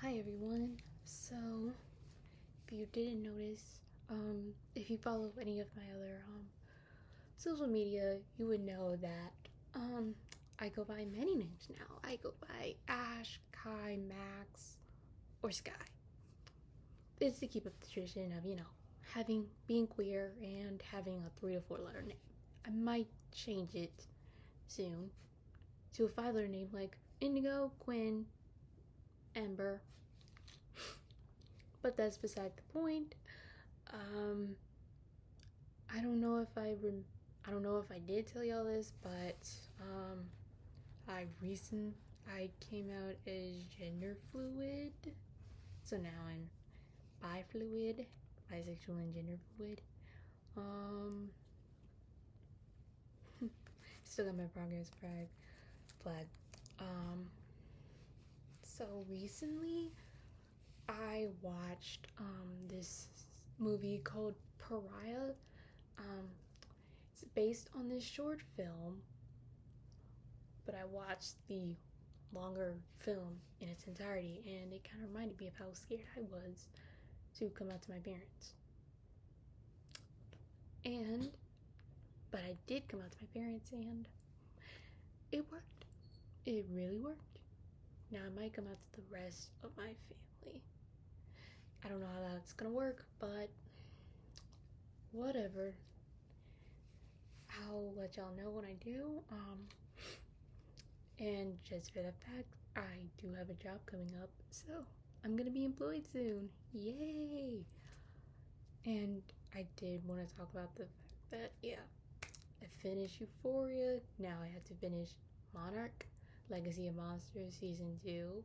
Hi everyone. So, if you didn't notice, if you follow any of my other social media, you would know that I go by many names now. I go by Ash, Kai, Max, or Sky. It's to keep up the tradition of having being queer and having a 3 to 4 letter name. I might change it soon to a 5 letter name like Indigo, Quinn, Ember, but that's beside the point. Um, I don't know if I don't know if I did tell y'all this, but I came out as gender fluid, so now I'm bi-fluid, bisexual and gender fluid. Um, Still got my progress flag. Um, so recently I watched this movie called Pariah. It's based on this short film, but I watched the longer film in its entirety, and it kind of reminded me of how scared I was to come out to my parents. But I did come out to my parents, and it worked. It really worked. Now I might come out to the rest of my family. I don't know how that's gonna work, but whatever. I'll let y'all know when I do. And just for the fact, I do have a job coming up, so I'm gonna be employed soon. Yay! And I did want to talk about the fact that, I finished Euphoria. Now I have to finish Monarch, Legacy of Monsters Season 2.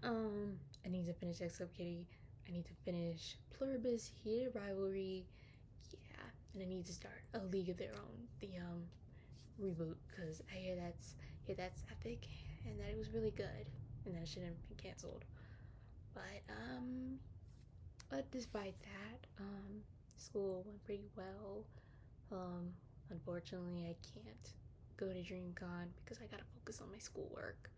I need to finish X Kitty. I need to finish Pluribus, Heated Rivalry. Yeah, and I need to start A League of Their Own, the reboot, because I hear that's epic and that it was really good and that it shouldn't have been canceled. But despite that, school went pretty well. Unfortunately, I can't go to DreamCon because I gotta focus on my schoolwork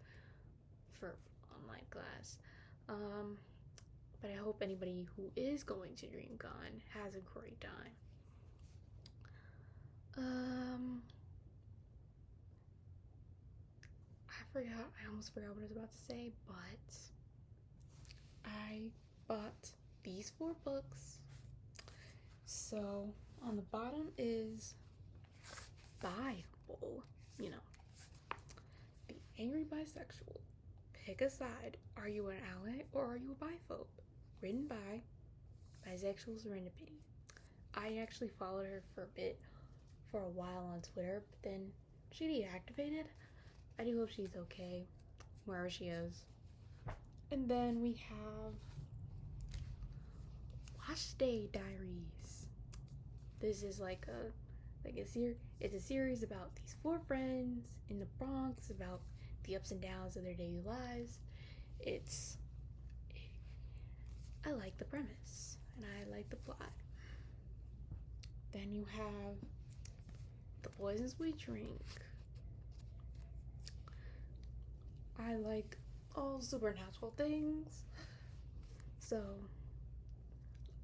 for online class. But I hope anybody who is going to DreamCon has a great time. I almost forgot what I was about to say, but I bought these 4 books. So on the bottom is Bible, you know, The Angry Bisexual. Pick a side. Are you an ally or are you a biphobe? Written by Bisexual Serendipity. I actually followed her for a while on Twitter, but then she deactivated. I do hope she's okay, wherever she is. And then we have Wash Day Diaries. This is like it's a series about these 4 friends in the Bronx, about the ups and downs of their daily lives. I like the premise and I like the plot. Then you have The Poisons We Drink. I like all supernatural things. So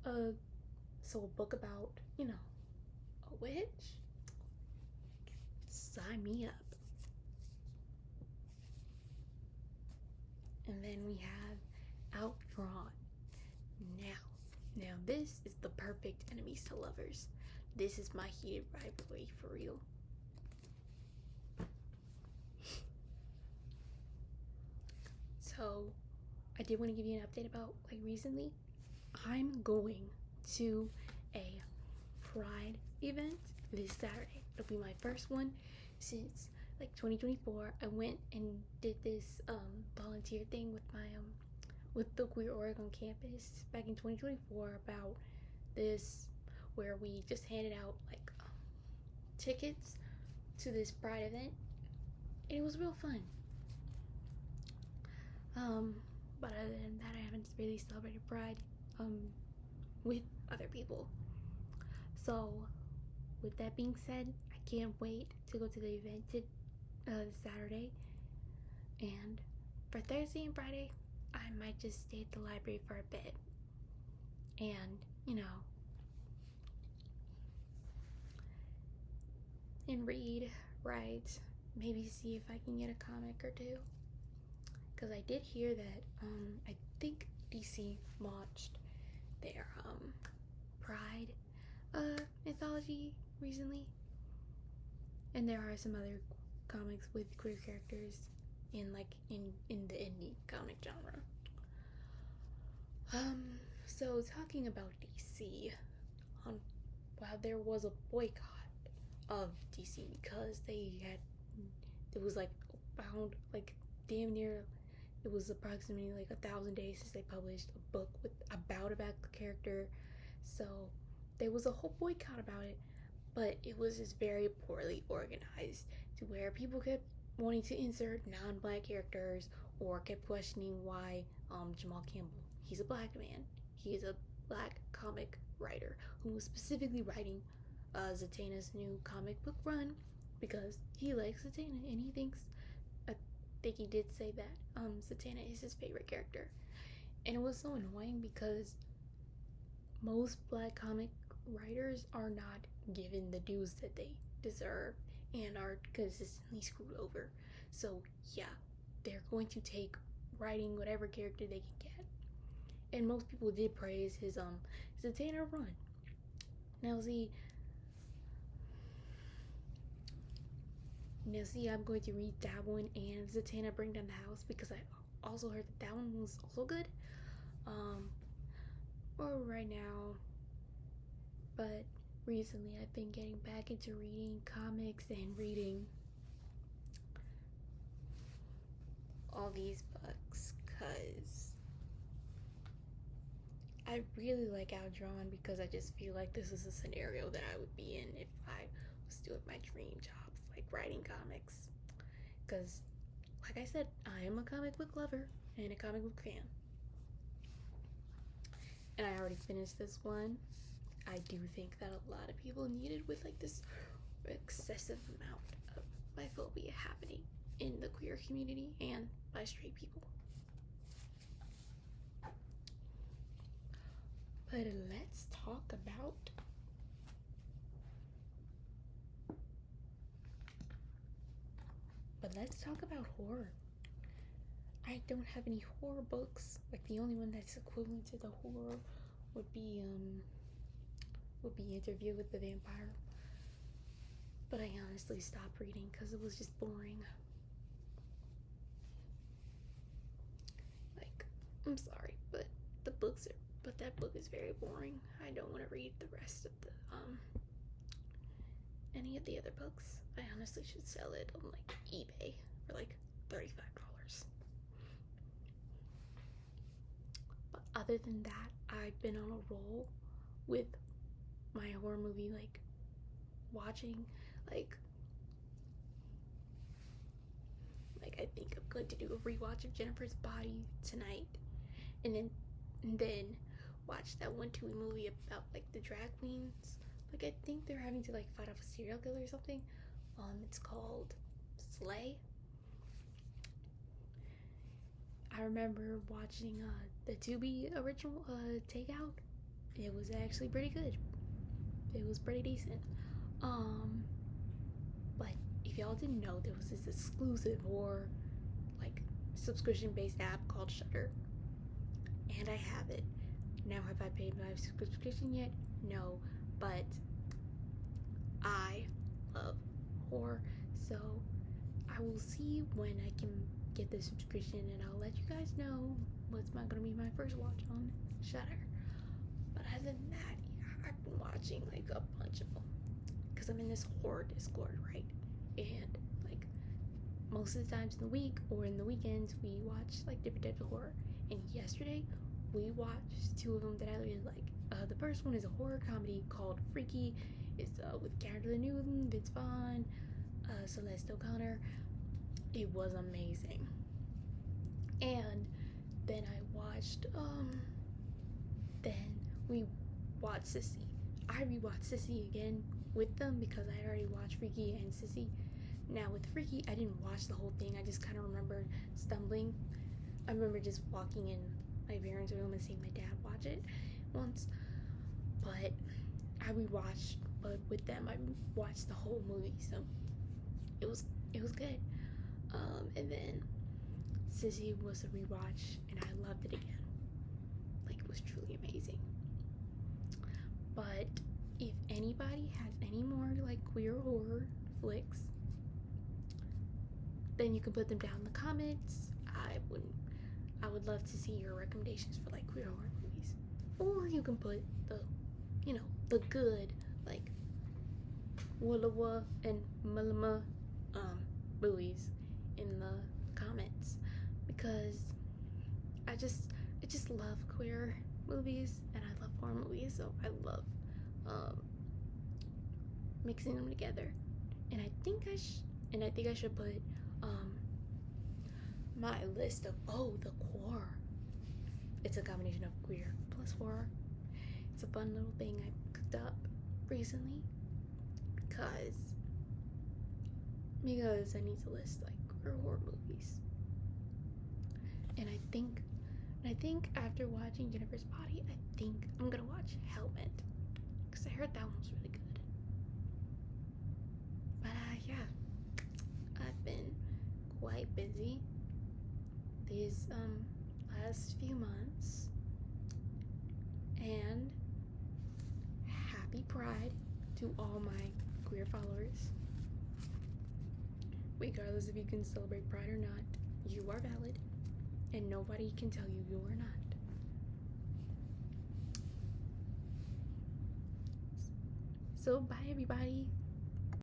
a book about, a witch? Sign me up. And then we have Outdrawn. Now this is the perfect enemies to lovers. This is my heated rivalry for real. So I did want to give you an update about recently. I'm going to a Pride event this Saturday. It'll be my first one since 2024. I went and did this volunteer thing with my with the Queer Org on campus back in 2024 about this, where we just handed out tickets to this Pride event, and it was real fun. But other than that, I haven't really celebrated Pride with other people. So with that being said, I can't wait to go to the event this Saturday. And for Thursday and Friday, I might just stay at the library for a bit and, and read, write, maybe see if I can get a comic or two. Because I did hear that, I think DC launched their, Pride, mythology recently. And there are some other comics with queer characters in the indie comic genre. So talking about DC, wow, there was a boycott of DC because it was like bound like damn near, it was approximately like 1,000 days since they published a book about the character, so there was a whole boycott about it, but it was just very poorly organized to where people kept wanting to insert non-black characters or kept questioning why Jamal Campbell, he's a black man, he is a black comic writer who was specifically writing Zatanna's new comic book run because he likes Zatanna and he thinks, I think he did say that Zatanna is his favorite character. And it was so annoying because most black comic writers are not given the dues that they deserve and are consistently screwed over. So yeah, they're going to take writing whatever character they can get. And most people did praise his Zatanna run. Now see, I'm going to read that one and Zatanna Bring Down the House because I also heard that one was also good. Or right now, but recently I've been getting back into reading comics and reading all these books because I really like Outdrawn because I just feel like this is a scenario that I would be in if I was doing my dream job, like writing comics. Because, like I said, I am a comic book lover and a comic book fan. And I already finished this one. I do think that a lot of people needed with like this excessive amount of biphobia happening in the queer community and by straight people. But let's talk about horror. I don't have any horror books. Like the only one that's equivalent to the horror would be Interview with the Vampire. But I honestly stopped reading because it was just boring. Like, I'm sorry, but that book is very boring. I don't want to read the rest of the any of the other books. I honestly should sell it on like eBay for like $35. But other than that, I've been on a roll with my horror movie watching. Like I think I'm going to do a rewatch of Jennifer's Body tonight, and then watch that one Tubi movie about like the drag queens. Like I think they're having to like fight off a serial killer or something. It's called Slay. I remember watching the Tubi original Takeout. It was actually pretty good. It was pretty decent. But if y'all didn't know, there was this exclusive horror like subscription-based app called Shudder, and I have it. Now, have I paid my subscription yet? No, but I love horror, so I will see when I can get the subscription, and I'll let you guys know what's not gonna be my first watch on Shudder. But other than that, yeah, I've been watching like a bunch of them because I'm in this horror Discord, right? And like most of the times in the week or in the weekends, we watch like different types of horror. And yesterday, we watched two of them that I really like. The first one is a horror comedy called Freaky. It's with Cara Newton, Vince Vaughn, Celeste O'Connor. It was amazing. And then we watched Sissy. I rewatched Sissy again with them because I had already watched Freaky and Sissy. Now with Freaky, I didn't watch the whole thing. I just kind of remember stumbling I remember just walking in my parents' room and seeing my dad watch it once, but I rewatched, but with them I watched the whole movie, so it was good. And then Sissy was a rewatch, and I loved it again. Like, it was truly amazing. But if anybody has any more like queer horror flicks, then you can put them down in the comments. I would love to see your recommendations for like queer horror movies. Or you can put the good, like Wallawa and Malama movies in the comments, because I just love queer movies and I love horror movies, so I love mixing them together. And I think I should put my list of the core. It's a combination of queer plus horror. It's a fun little thing I cooked up recently because I need to list like queer horror movies. And I think after watching Jennifer's Body, I think I'm gonna watch Helmet, because I heard that one was really good. But yeah, I've been quite busy these last few months, and happy Pride to all my queer followers. Regardless if you can celebrate Pride or not, you are valid, and nobody can tell you you are not. So bye everybody.